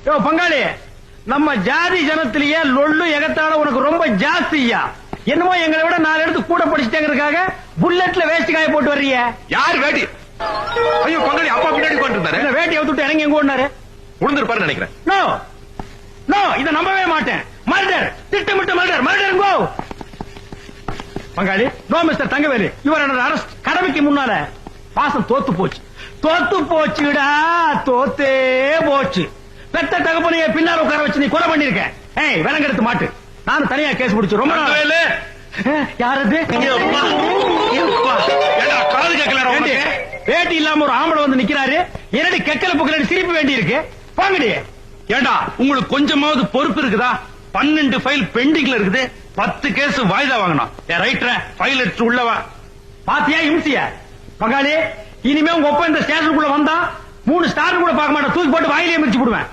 பங்காளி, நம்ம ஜாதி ஜனத்திலேயே லொள்ளு எகத்தால உனக்கு ரொம்ப ஜாஸ்தியா. என்னமோ எங்களை விட 4 எடுத்து கூட படிச்சுட்டாங்கிறதுக்காக புல்லட்ல வேஸ்ட் காய போட்டு வர்றீங்க. யார் வேட்டி? ஐயோ பங்காளி, அப்பா பின்னாடி உட்கார்ந்துருந்தாரு. வேட்டியை விட்டு இறங்கி எங்க ஓடினாரு? உளுந்திருப்பாரு நினைக்கிறேன். நோ நோ, இதை நம்பவே மாட்டேன். மர்டர், திட்டமிட்டு மர்டர். மர்டர் கோ. பங்காளி, நோ மிஸ்டர் தங்கவேலு, இவர் அரஸ்ட். கடமைக்கு முன்னால பாசம் தோத்து போச்சு. தோத்து போச்சுடா, தோத்தே போச்சு. பெத்த தகப்பனைய பின்னால உட்கார வச்சு நீ கொலை பண்ணிருக்க. ஏய், விலங்கெடுத்து மாட்டு. நானும் தனியா கேஸ் முடிச்சு ரொம்ப நாள். யாரது? காது கேட்கல. வேட்டி இல்லாம ஒரு ஆம்பளை வந்து நிக்கிறாரு. என்னடி கெக்கல புக்கல சிரிப்பு வேண்டி இருக்கு. வாங்கடி. ஏண்டா, உங்களுக்கு கொஞ்சமாவது பொறுப்பு இருக்குதா? 12 ஃபைல் பெண்டிங்ல இருக்குது. 10 கேஸ் வாய்தா வாங்கணும். ரைட்டர ஃபைல் எடுத்து உள்ளவா. பாத்தியா இம்சியா? பங்காளி, இனிமே உங்க ஒப்ப இந்த ஸ்டேஷனுக்குள்ள வந்தா 3 ஸ்டார் கூட பார்க்க மாட்டேன். தூக்கி போட்டு வாயிலே மிதிச்சு விடுவேன்.